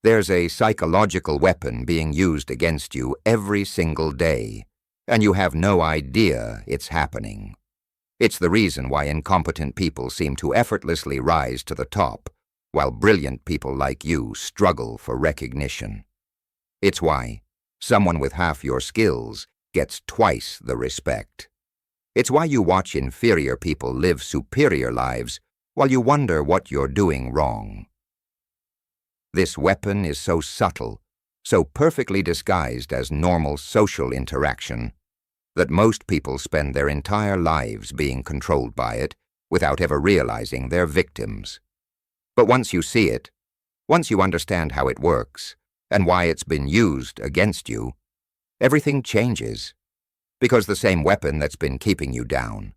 There's a psychological weapon being used against you every single day, and you have no idea it's happening. It's the reason why incompetent people seem to effortlessly rise to the top, while brilliant people like you struggle for recognition. It's why someone with half your skills gets twice the respect. It's why you watch inferior people live superior lives while you wonder what you're doing wrong. This weapon is so subtle, so perfectly disguised as normal social interaction, that most people spend their entire lives being controlled by it without ever realizing they're victims. But once you see it, once you understand how it works and why it's been used against you, everything changes. Because the same weapon that's been keeping you down,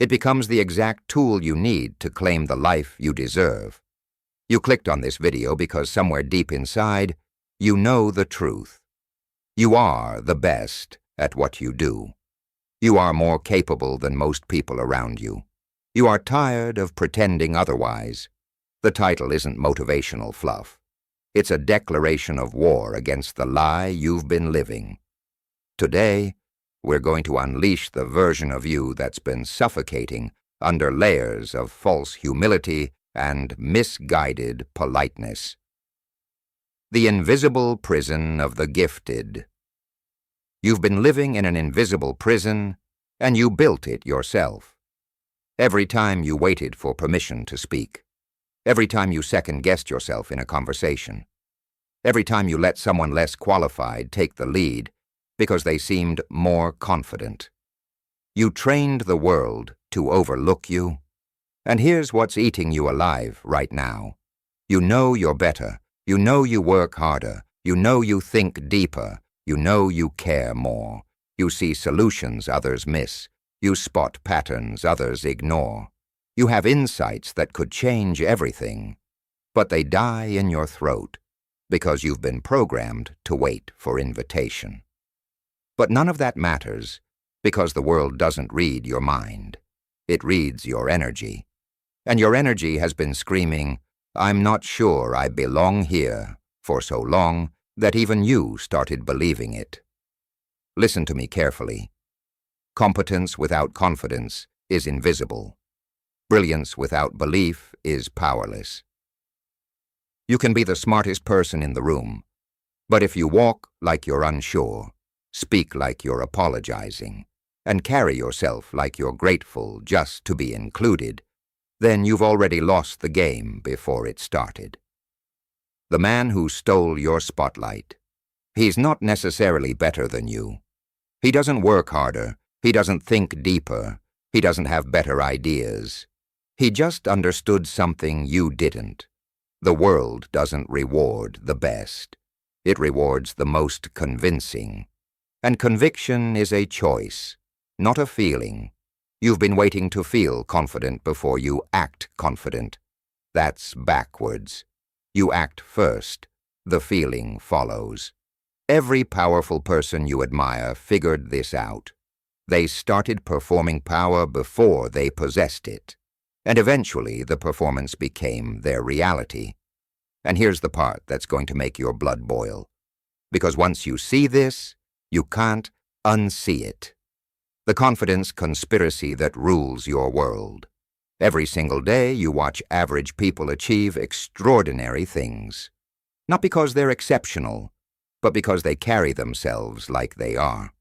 it becomes the exact tool you need to claim the life you deserve. You clicked on this video because somewhere deep inside, you know the truth. You are the best at what you do. You are more capable than most people around you. You are tired of pretending otherwise. The title isn't motivational fluff. It's a declaration of war against the lie you've been living. Today, we're going to unleash the version of you that's been suffocating under layers of false humility and misguided politeness. The invisible prison of the gifted. You've been living in an invisible prison, and you built it yourself. Every time you waited for permission to speak, every time you second-guessed yourself in a conversation, every time you let someone less qualified take the lead because they seemed more confident, you trained the world to overlook you. And here's what's eating you alive right now. You know you're better. You know you work harder. You know you think deeper. You know you care more. You see solutions others miss. You spot patterns others ignore. You have insights that could change everything, but they die in your throat because you've been programmed to wait for invitation. But none of that matters because the world doesn't read your mind. It reads your energy. And your energy has been screaming, "I'm not sure I belong here," for so long that even you started believing it. Listen to me carefully. Competence without confidence is invisible. Brilliance without belief is powerless. You can be the smartest person in the room, but if you walk like you're unsure, speak like you're apologizing, and carry yourself like you're grateful just to be included, then you've already lost the game before it started. The man who stole your spotlight, he's not necessarily better than you. He doesn't work harder. He doesn't think deeper. He doesn't have better ideas. He just understood something you didn't. The world doesn't reward the best. It rewards the most convincing. And conviction is a choice, not a feeling. You've been waiting to feel confident before you act confident. That's backwards. You act first. The feeling follows. Every powerful person you admire figured this out. They started performing power before they possessed it. And eventually the performance became their reality. And here's the part that's going to make your blood boil. Because once you see this, you can't unsee it. The confidence conspiracy that rules your world. Every single day you watch average people achieve extraordinary things. Not because they're exceptional, but because they carry themselves like they are.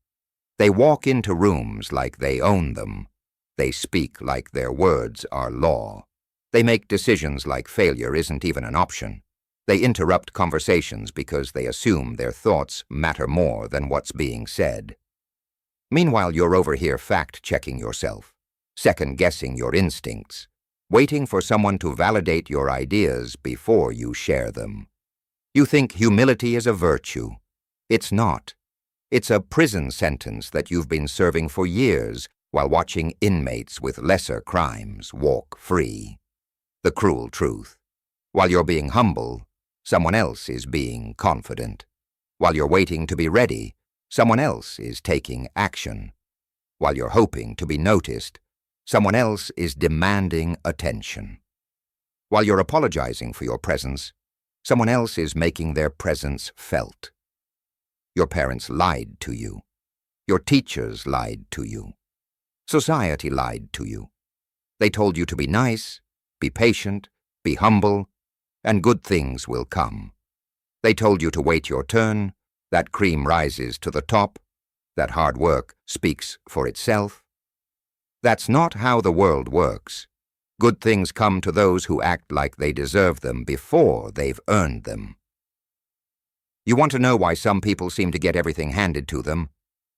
They walk into rooms like they own them. They speak like their words are law. They make decisions like failure isn't even an option. They interrupt conversations because they assume their thoughts matter more than what's being said. Meanwhile, you're over here fact-checking yourself, second-guessing your instincts, waiting for someone to validate your ideas before you share them. You think humility is a virtue. It's not. It's a prison sentence that you've been serving for years while watching inmates with lesser crimes walk free. The cruel truth. While you're being humble, someone else is being confident. While you're waiting to be ready, someone else is taking action. While you're hoping to be noticed, someone else is demanding attention. While you're apologizing for your presence, Someone else is making their presence felt. Your parents lied to you. Your teachers lied to you. Society lied to you. They told you to be nice, be patient, be humble, and good things will come. They told you to wait your turn, that cream rises to the top, that hard work speaks for itself. That's not how the world works. Good things come to those who act like they deserve them before they've earned them. You want to know why some people seem to get everything handed to them?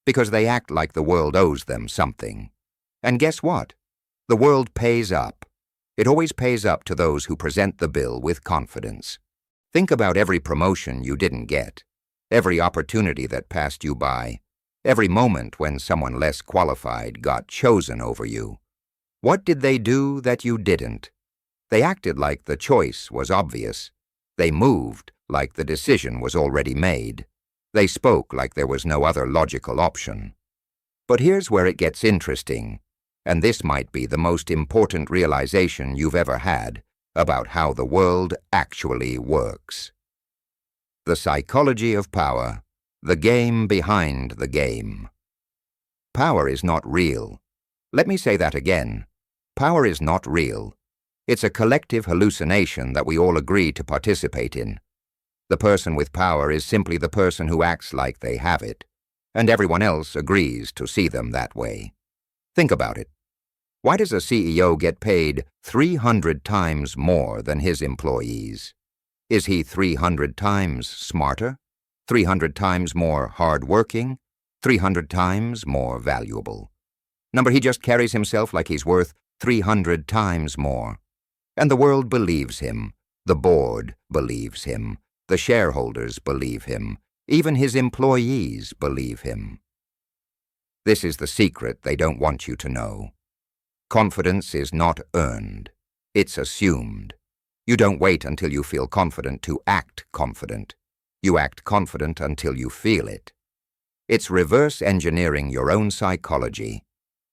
Because they act like the world owes them something. And guess what? The world pays up. It always pays up to those who present the bill with confidence. Think about every promotion you didn't get, every opportunity that passed you by, every moment when someone less qualified got chosen over you. What did they do that you didn't? They acted like the choice was obvious. They moved like the decision was already made. They spoke like there was no other logical option. But here's where it gets interesting, and this might be the most important realization you've ever had about how the world actually works. The psychology of power, the game behind the game. Power is not real. Let me say that again. Power is not real. It's a collective hallucination that we all agree to participate in. The person with power is simply the person who acts like they have it, and everyone else agrees to see them that way. Think about it. Why does a CEO get paid 300 times more than his employees? Is he 300 times smarter? 300 times more hard-working? 300 times more valuable? No, he just carries himself like he's worth 300 times more. And the world believes him. The board believes him. The shareholders believe him. Even his employees believe him. This is the secret they don't want you to know. Confidence is not earned. It's assumed. You don't wait until you feel confident to act confident. You act confident until you feel it. It's reverse engineering your own psychology.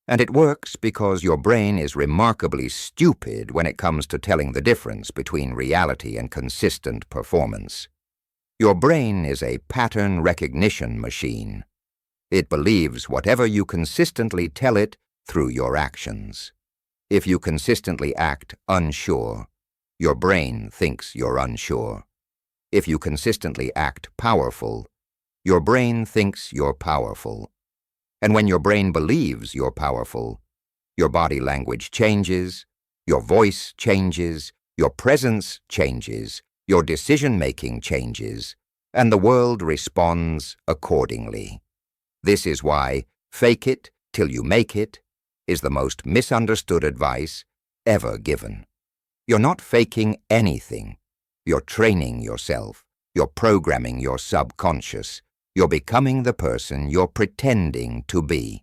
And it works because your brain is remarkably stupid when it comes to telling the difference between reality and consistent performance. Your brain is a pattern recognition machine. It believes whatever you consistently tell it through your actions. If you consistently act unsure, your brain thinks you're unsure. If you consistently act powerful, your brain thinks you're powerful. And when your brain believes you're powerful, your body language changes, your voice changes, your presence changes, your decision-making changes, and the world responds accordingly. This is why fake it till you make it is the most misunderstood advice ever given. You're not faking anything. You're training yourself. You're programming your subconscious. You're becoming the person you're pretending to be.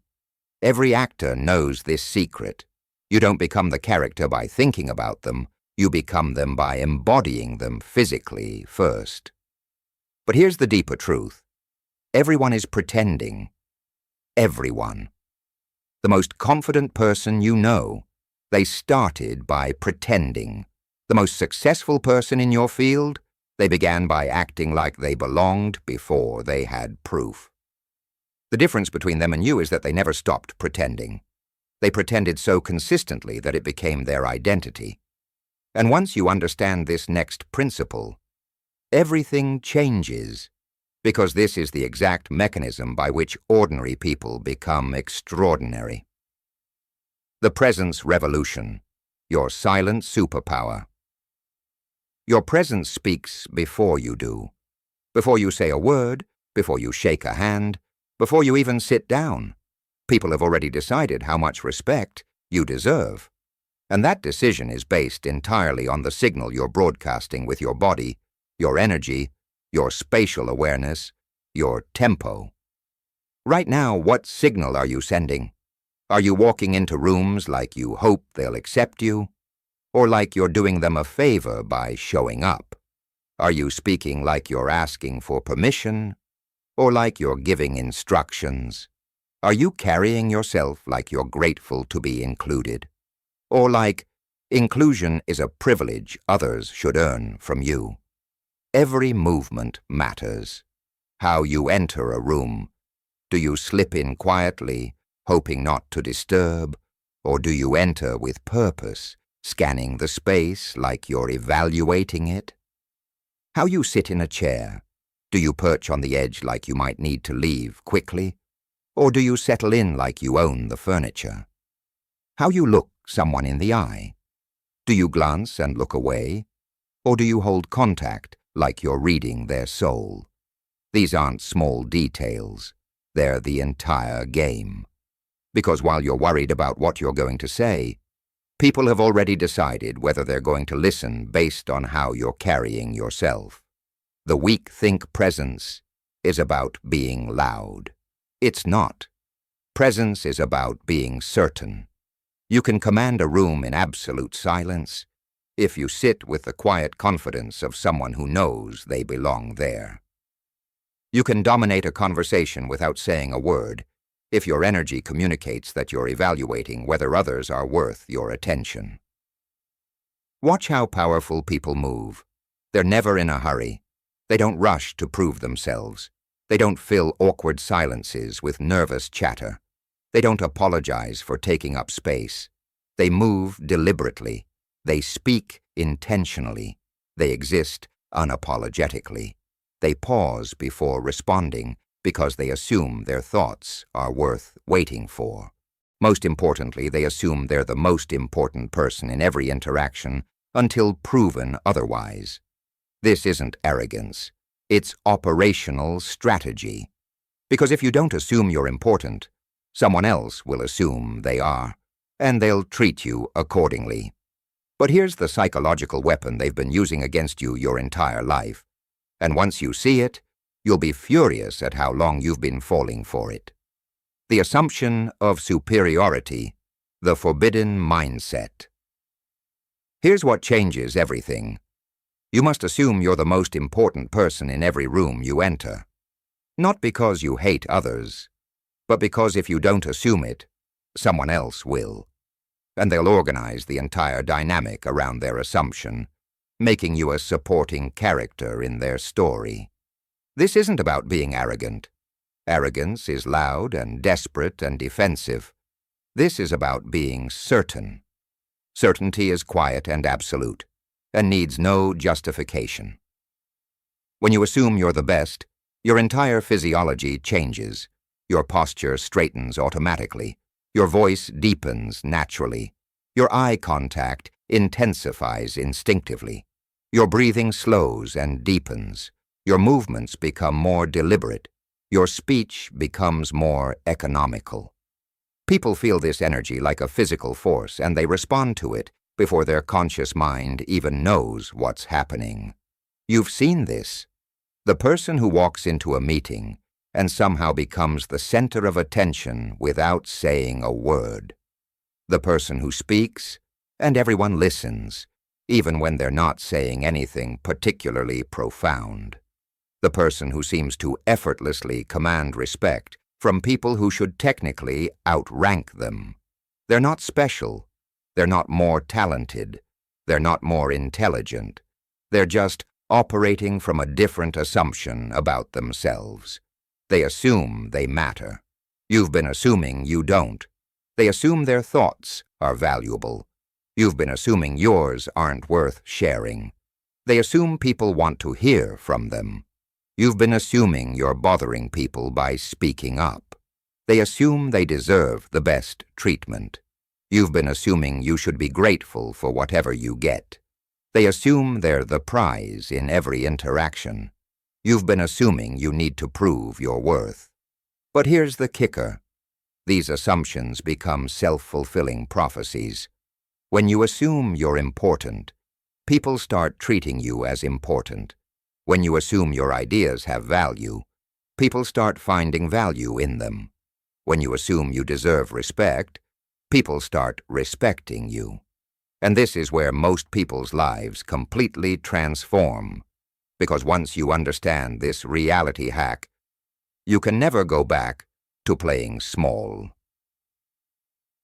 Every actor knows this secret. You don't become the character by thinking about them. You become them by embodying them physically first. But here's the deeper truth. Everyone is pretending. Everyone. The most confident person you know, they started by pretending. The most successful person in your field, they began by acting like they belonged before they had proof. The difference between them and you is that they never stopped pretending. They pretended so consistently that it became their identity. And once you understand this next principle, everything changes, because this is the exact mechanism by which ordinary people become extraordinary. The presence revolution, your silent superpower. Your presence speaks before you do. Before you say a word, before you shake a hand, before you even sit down. People have already decided how much respect you deserve. And that decision is based entirely on the signal you're broadcasting with your body, your energy, your spatial awareness, your tempo. Right now, what signal are you sending? Are you walking into rooms like you hope they'll accept you? Or like you're doing them a favor by showing up? Are you speaking like you're asking for permission? Or like you're giving instructions? Are you carrying yourself like you're grateful to be included? Or like inclusion is a privilege others should earn from you? Every movement matters. How you enter a room. Do you slip in quietly, hoping not to disturb, or do you enter with purpose, scanning the space like you're evaluating it? How you sit in a chair. Do you perch on the edge like you might need to leave quickly, or do you settle in like you own the furniture? How you look someone in the eye. Do you glance and look away, or do you hold contact like you're reading their soul? These aren't small details. They're the entire game. Because while you're worried about what you're going to say, people have already decided whether they're going to listen based on how you're carrying yourself. The weak think presence is about being loud. It's not. Presence is about being certain. You can command a room in absolute silence if you sit with the quiet confidence of someone who knows they belong there. You can dominate a conversation without saying a word if your energy communicates that you're evaluating whether others are worth your attention. Watch how powerful people move. They're never in a hurry. They don't rush to prove themselves. They don't fill awkward silences with nervous chatter. They don't apologize for taking up space. They move deliberately. They speak intentionally. They exist unapologetically. They pause before responding because they assume their thoughts are worth waiting for. Most importantly, they assume they're the most important person in every interaction until proven otherwise. This isn't arrogance. It's operational strategy. Because if you don't assume you're important, someone else will assume they are, and they'll treat you accordingly. But here's the psychological weapon they've been using against you your entire life. And once you see it, you'll be furious at how long you've been falling for it. The assumption of superiority, the forbidden mindset. Here's what changes everything. You must assume you're the most important person in every room you enter. Not because you hate others, but because if you don't assume it, someone else will. And they'll organize the entire dynamic around their assumption, making you a supporting character in their story. This isn't about being arrogant. Arrogance is loud and desperate and defensive. This is about being certain. Certainty is quiet and absolute, and needs no justification. When you assume you're the best, your entire physiology changes. Your posture straightens automatically. Your voice deepens naturally. Your eye contact intensifies instinctively. Your breathing slows and deepens. Your movements become more deliberate. Your speech becomes more economical. People feel this energy like a physical force, and they respond to it before their conscious mind even knows what's happening. You've seen this. The person who walks into a meeting and somehow becomes the center of attention without saying a word. The person who speaks and everyone listens, even when they're not saying anything particularly profound. The person who seems to effortlessly command respect from people who should technically outrank them. They're not special. They're not more talented. They're not more intelligent. They're just operating from a different assumption about themselves. They assume they matter. You've been assuming you don't. They assume their thoughts are valuable. You've been assuming yours aren't worth sharing. They assume people want to hear from them. You've been assuming you're bothering people by speaking up. They assume they deserve the best treatment. You've been assuming you should be grateful for whatever you get. They assume they're the prize in every interaction. You've been assuming you need to prove your worth. But here's the kicker. These assumptions become self-fulfilling prophecies. When you assume you're important, people start treating you as important. When you assume your ideas have value, people start finding value in them. When you assume you deserve respect, people start respecting you. And this is where most people's lives completely transform. Because once you understand this reality hack, you can never go back to playing small.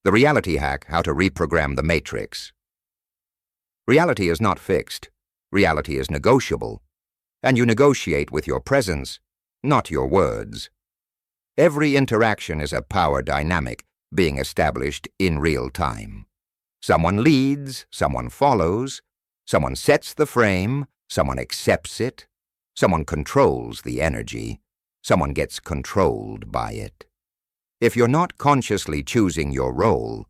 The reality hack: how to reprogram the matrix. Reality is not fixed. Reality is negotiable. and you negotiate with your presence, not your words. Every interaction is a power dynamic being established in real time. Someone leads, someone follows, someone sets the frame, someone accepts it, someone controls the energy, someone gets controlled by it. If you're not consciously choosing your role,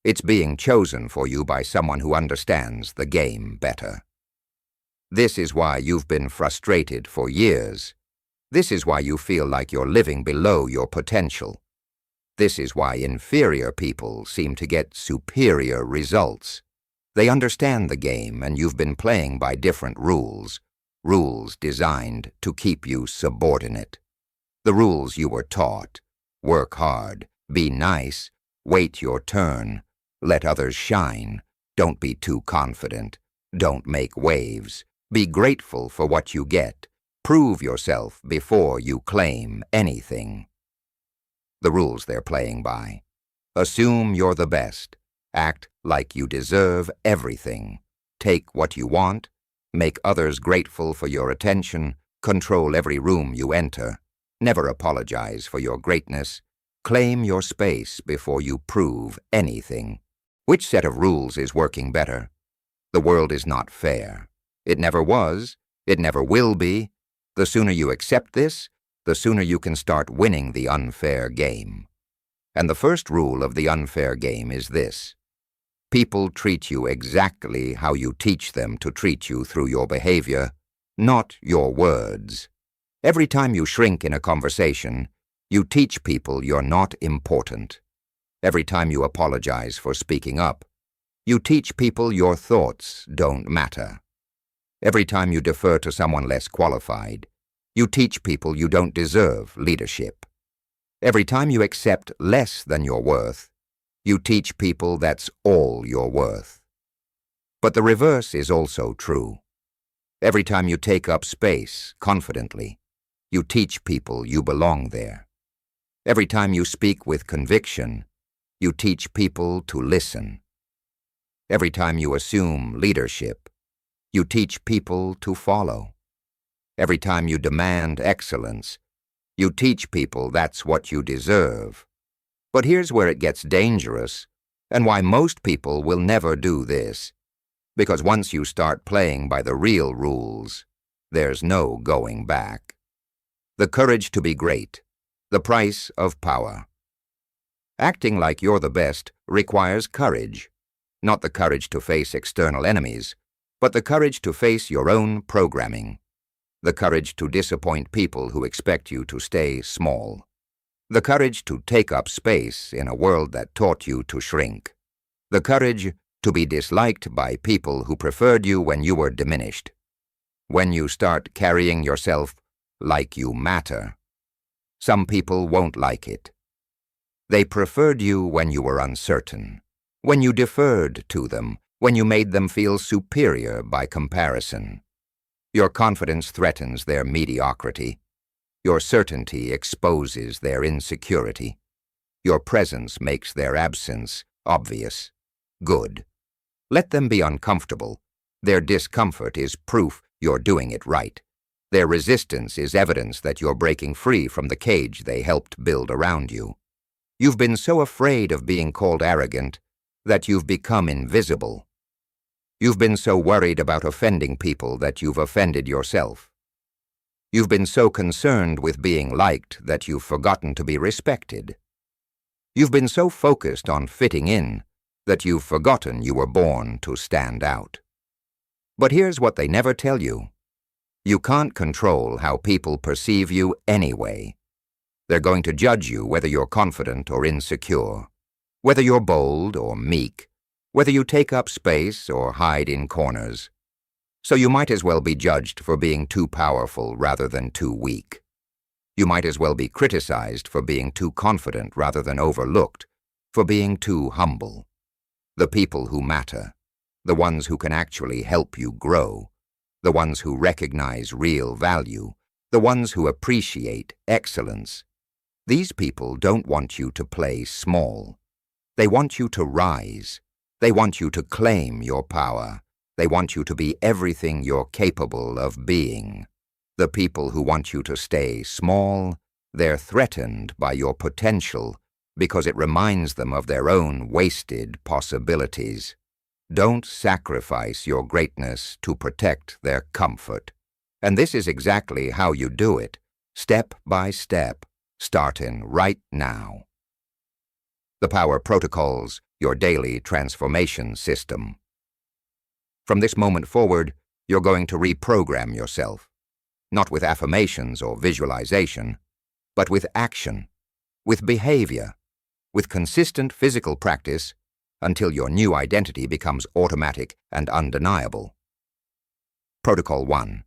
it's being chosen for you by someone who understands the game better. This is why you've been frustrated for years. This is why you feel like you're living below your potential. This is why inferior people seem to get superior results. They understand the game, and you've been playing by different rules, rules designed to keep you subordinate. The rules you were taught: work hard, be nice, wait your turn, let others shine, don't be too confident, don't make waves, be grateful for what you get, prove yourself before you claim anything. The rules they're playing by: assume you're the best, act like you deserve everything, take what you want, make others grateful for your attention, control every room you enter, never apologize for your greatness, claim your space before you prove anything. Which set of rules is working better? The world is not fair. It never was. It never will be. The sooner you accept this, the sooner you can start winning the unfair game. And the first rule of the unfair game is this: people treat you exactly how you teach them to treat you through your behavior, not your words. Every time you shrink in a conversation, you teach people you're not important. Every time you apologize for speaking up, you teach people your thoughts don't matter. Every time you defer to someone less qualified, you teach people you don't deserve leadership. Every time you accept less than your worth, you teach people that's all you're worth. But the reverse is also true. Every time you take up space confidently, you teach people you belong there. Every time you speak with conviction, you teach people to listen. Every time you assume leadership, you teach people to follow. Every time you demand excellence, you teach people that's what you deserve. But here's where it gets dangerous, and why most people will never do this. Because once you start playing by the real rules, there's no going back. The courage to be great, the price of power. Acting like you're the best requires courage, not the courage to face external enemies, but the courage to face your own programming, the courage to disappoint people who expect you to stay small, the courage to take up space in a world that taught you to shrink, the courage to be disliked by people who preferred you when you were diminished. When you start carrying yourself like you matter, some people won't like it. They preferred you when you were uncertain, when you deferred to them, when you made them feel superior by comparison. Your confidence threatens their mediocrity. Your certainty exposes their insecurity. Your presence makes their absence obvious. Good. Let them be uncomfortable. Their discomfort is proof you're doing it right. Their resistance is evidence that you're breaking free from the cage they helped build around you. You've been so afraid of being called arrogant that you've become invisible. You've been so worried about offending people that you've offended yourself. You've been so concerned with being liked that you've forgotten to be respected. You've been so focused on fitting in that you've forgotten you were born to stand out. But here's what they never tell you. You can't control how people perceive you anyway. They're going to judge you whether you're confident or insecure, whether you're bold or meek, whether you take up space or hide in corners. So you might as well be judged for being too powerful rather than too weak. You might as well be criticized for being too confident rather than overlooked, for being too humble. The people who matter, the ones who can actually help you grow, the ones who recognize real value, the ones who appreciate excellence. These people don't want you to play small. They want you to rise. They want you to claim your power. They want you to be everything you're capable of being. The people who want you to stay small, they're threatened by your potential because it reminds them of their own wasted possibilities. Don't sacrifice your greatness to protect their comfort. And this is exactly how you do it, step by step, starting right now. The Power Protocols, your daily transformation system. From this moment forward, you're going to reprogram yourself, not with affirmations or visualization, but with action, with behavior, with consistent physical practice until your new identity becomes automatic and undeniable. Protocol 1.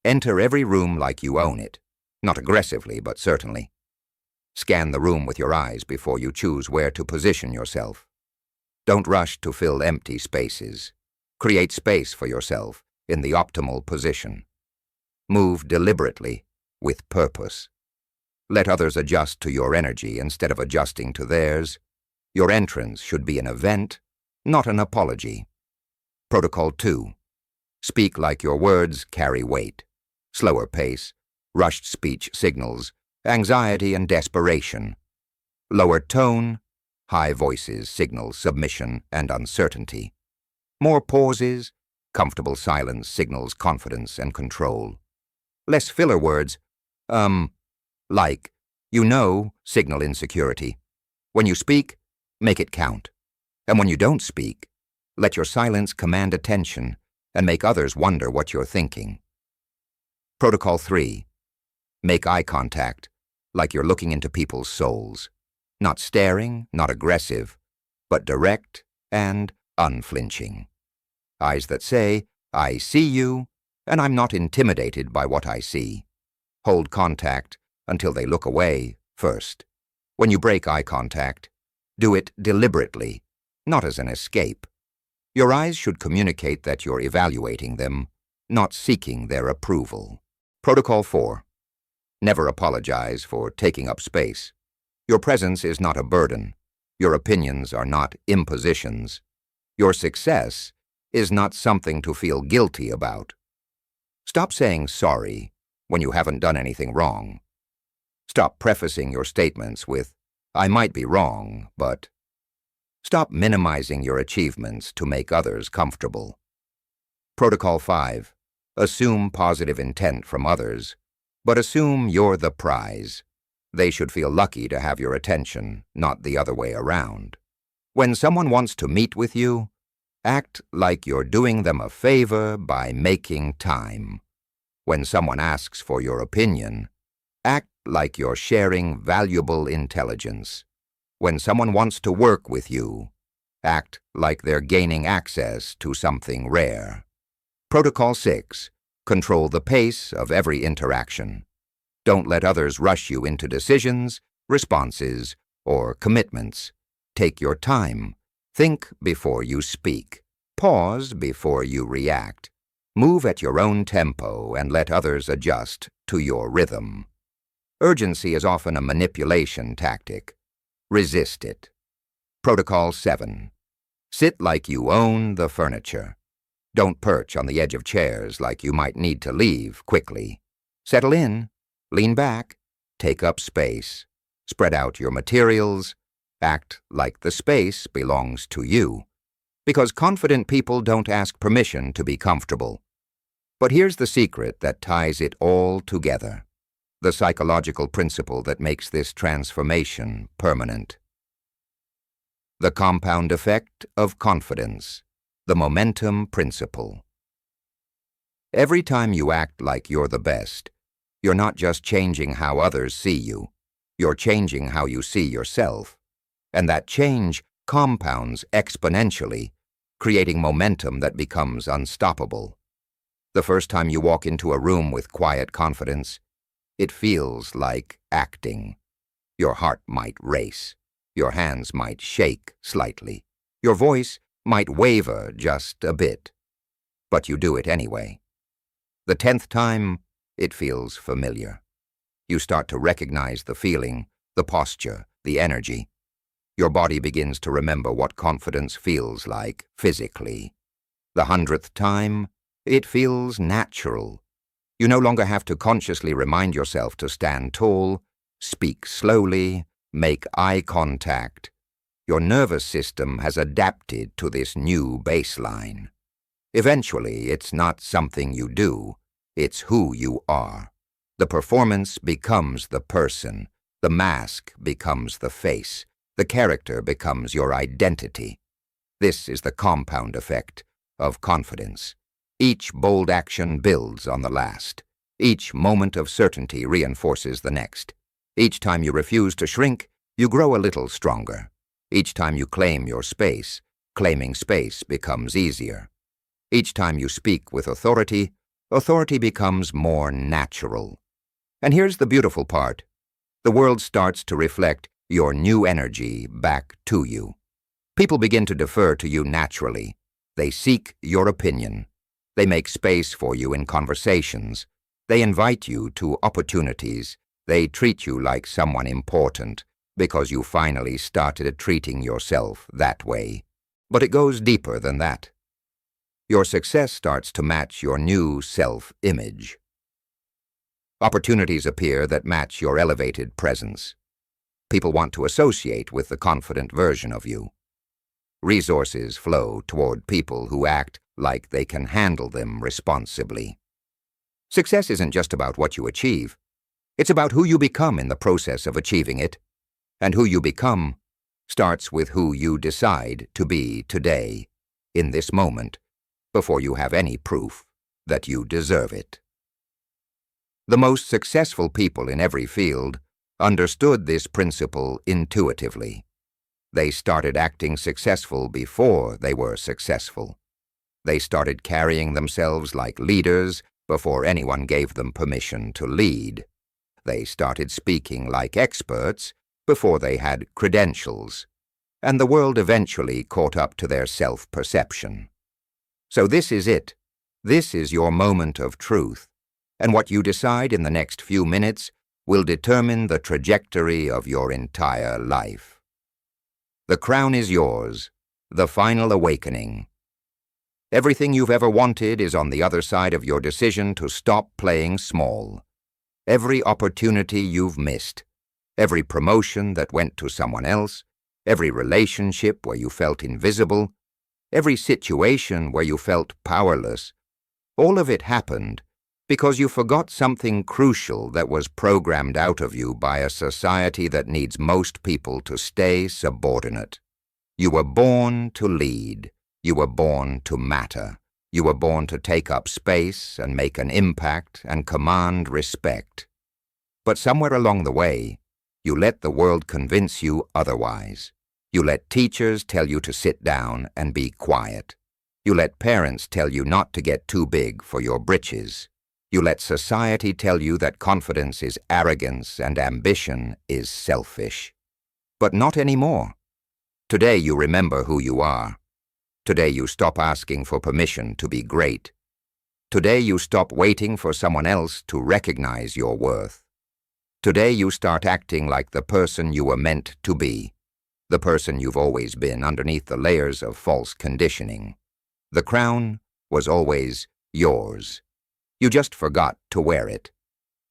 Enter every room like you own it, not aggressively, but certainly. Scan the room with your eyes before you choose where to position yourself. Don't rush to fill empty spaces. Create space for yourself in the optimal position. Move deliberately, with purpose. Let others adjust to your energy instead of adjusting to theirs. Your entrance should be an event, not an apology. Protocol 2. Speak like your words carry weight. Slower pace, rushed speech signals anxiety and desperation. Lower tone, high voices signal submission and uncertainty. More pauses, comfortable silence signals confidence and control. Less filler words, like, you know, signal insecurity. When you speak, make it count. And when you don't speak, let your silence command attention and make others wonder what you're thinking. Protocol 3. Make eye contact, like you're looking into people's souls. Not staring, not aggressive, but direct and unflinching. Eyes that say, I see you, and I'm not intimidated by what I see. Hold contact until they look away first. When you break eye contact, do it deliberately, not as an escape. Your eyes should communicate that you're evaluating them, not seeking their approval. Protocol 4. Never apologize for taking up space. Your presence is not a burden. Your opinions are not impositions. Your success is not something to feel guilty about. Stop saying sorry when you haven't done anything wrong. Stop prefacing your statements with, I might be wrong, but... Stop minimizing your achievements to make others comfortable. Protocol 5. Assume positive intent from others, but assume you're the prize. They should feel lucky to have your attention, not the other way around. When someone wants to meet with you, act like you're doing them a favor by making time. When someone asks for your opinion, act like you're sharing valuable intelligence. When someone wants to work with you, act like they're gaining access to something rare. Protocol 6. Control the pace of every interaction. Don't let others rush you into decisions, responses, or commitments. Take your time. Think before you speak. Pause before you react. Move at your own tempo and let others adjust to your rhythm. Urgency is often a manipulation tactic. Resist it. Protocol 7. Sit like you own the furniture. Don't perch on the edge of chairs like you might need to leave quickly. Settle in, lean back, take up space. Spread out your materials. Act like the space belongs to you. Because confident people don't ask permission to be comfortable. But here's the secret that ties it all together. The psychological principle that makes this transformation permanent. The compound effect of confidence, the momentum principle. Every time you act like you're the best, you're not just changing how others see you, you're changing how you see yourself. And that change compounds exponentially, creating momentum that becomes unstoppable. The first time you walk into a room with quiet confidence, it feels like acting. Your heart might race. Your hands might shake slightly. Your voice might waver just a bit. But you do it anyway. The 10th time, it feels familiar. You start to recognize the feeling, the posture, the energy. Your body begins to remember what confidence feels like physically. The 100th time, it feels natural. You no longer have to consciously remind yourself to stand tall, speak slowly, make eye contact. Your nervous system has adapted to this new baseline. Eventually, it's not something you do, it's who you are. The performance becomes the person, the mask becomes the face, the character becomes your identity. This is the compound effect of confidence. Each bold action builds on the last. Each moment of certainty reinforces the next. Each time you refuse to shrink, you grow a little stronger. Each time you claim your space, claiming space becomes easier. Each time you speak with authority, authority becomes more natural. And here's the beautiful part. The world starts to reflect your new energy back to you. People begin to defer to you naturally. They seek your opinion. They make space for you in conversations. They invite you to opportunities. They treat you like someone important because you finally started treating yourself that way. But it goes deeper than that. Your success starts to match your new self-image. Opportunities appear that match your elevated presence. People want to associate with the confident version of you. Resources flow toward people who act like they can handle them responsibly. Success isn't just about what you achieve. It's about who you become in the process of achieving it. And who you become starts with who you decide to be today, in this moment, before you have any proof that you deserve it. The most successful people in every field understood this principle intuitively. They started acting successful before they were successful. They started carrying themselves like leaders before anyone gave them permission to lead. They started speaking like experts before they had credentials. And the world eventually caught up to their self-perception. So this is it. This is your moment of truth. And what you decide in the next few minutes will determine the trajectory of your entire life. The crown is yours, the final awakening. Everything you've ever wanted is on the other side of your decision to stop playing small. Every opportunity you've missed, every promotion that went to someone else, every relationship where you felt invisible, every situation where you felt powerless, all of it happened because you forgot something crucial that was programmed out of you by a society that needs most people to stay subordinate. You were born to lead. You were born to matter. You were born to take up space and make an impact and command respect. But somewhere along the way, you let the world convince you otherwise. You let teachers tell you to sit down and be quiet. You let parents tell you not to get too big for your britches. You let society tell you that confidence is arrogance and ambition is selfish. But not anymore. Today you remember who you are. Today you stop asking for permission to be great. Today you stop waiting for someone else to recognize your worth. Today you start acting like the person you were meant to be, the person you've always been underneath the layers of false conditioning. The crown was always yours. You just forgot to wear it.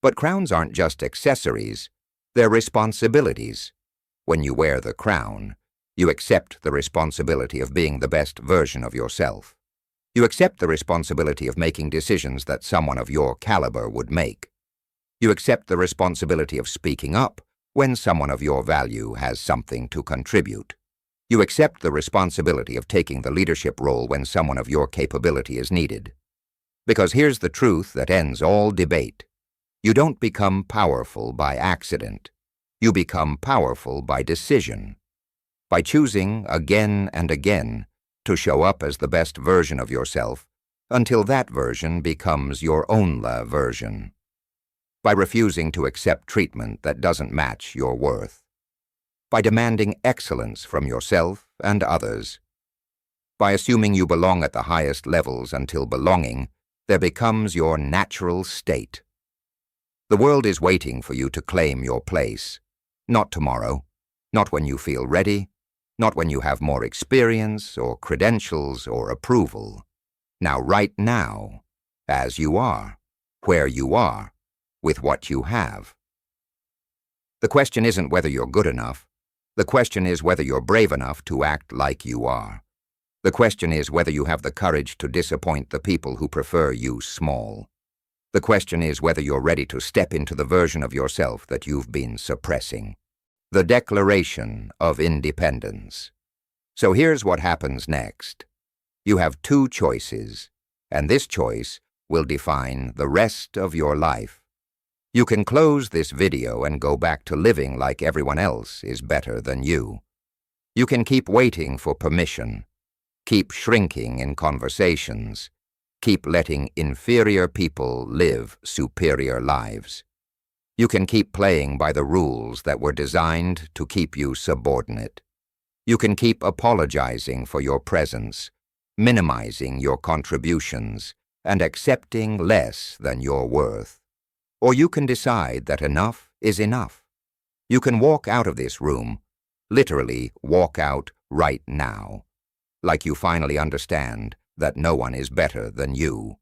But crowns aren't just accessories, they're responsibilities. When you wear the crown, you accept the responsibility of being the best version of yourself. You accept the responsibility of making decisions that someone of your caliber would make. You accept the responsibility of speaking up when someone of your value has something to contribute. You accept the responsibility of taking the leadership role when someone of your capability is needed. Because here's the truth that ends all debate. You don't become powerful by accident. You become powerful by decision. By choosing again and again to show up as the best version of yourself until that version becomes your only version. By refusing to accept treatment that doesn't match your worth. By demanding excellence from yourself and others. By assuming you belong at the highest levels until belonging there becomes your natural state. The world is waiting for you to claim your place. Not tomorrow, not when you feel ready, not when you have more experience or credentials or approval. Now, right now, as you are. where you are, with what you have. The question isn't whether you're good enough. The question is whether you're brave enough to act like you are. The question is whether you have the courage to disappoint the people who prefer you small. The question is whether you're ready to step into the version of yourself that you've been suppressing. The Declaration of Independence. So here's what happens next. You have two choices, and this choice will define the rest of your life. You can close this video and go back to living like everyone else is better than you. You can keep waiting for permission, keep shrinking in conversations, keep letting inferior people live superior lives. You can keep playing by the rules that were designed to keep you subordinate. You can keep apologizing for your presence, minimizing your contributions, and accepting less than your worth. Or you can decide that enough is enough. You can walk out of this room, literally walk out right now, like you finally understand that no one is better than you.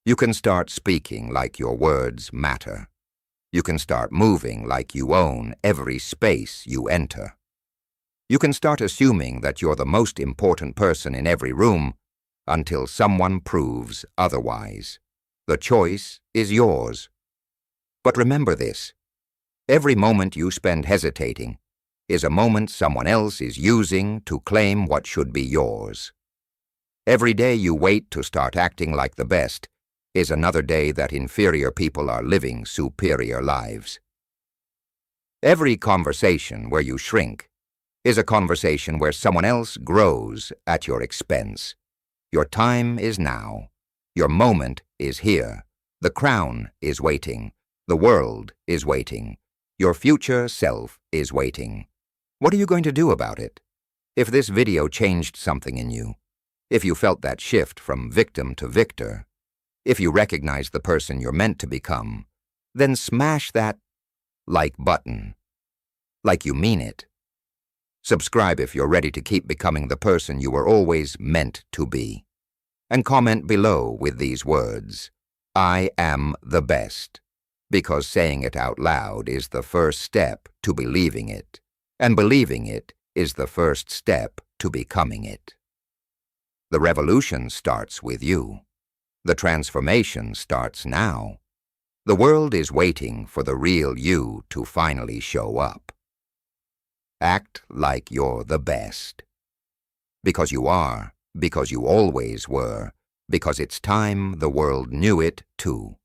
You can start speaking like your words matter. You can start moving like you own every space you enter. You can start assuming that you're the most important person in every room until someone proves otherwise. The choice is yours. But remember this, every moment you spend hesitating is a moment someone else is using to claim what should be yours. Every day you wait to start acting like the best is another day that inferior people are living superior lives. Every conversation where you shrink is a conversation where someone else grows at your expense. Your time is now. Your moment is here. The crown is waiting. The world is waiting. Your future self is waiting. What are you going to do about it? If this video changed something in you, if you felt that shift from victim to victor, if you recognize the person you're meant to become, then smash that like button, like you mean it. Subscribe if you're ready to keep becoming the person you were always meant to be. And comment below with these words, I am the best, because saying it out loud is the first step to believing it, and believing it is the first step to becoming it. The revolution starts with you. The transformation starts now. The world is waiting for the real you to finally show up. Act like you're the best. Because you are, because you always were, because it's time the world knew it too.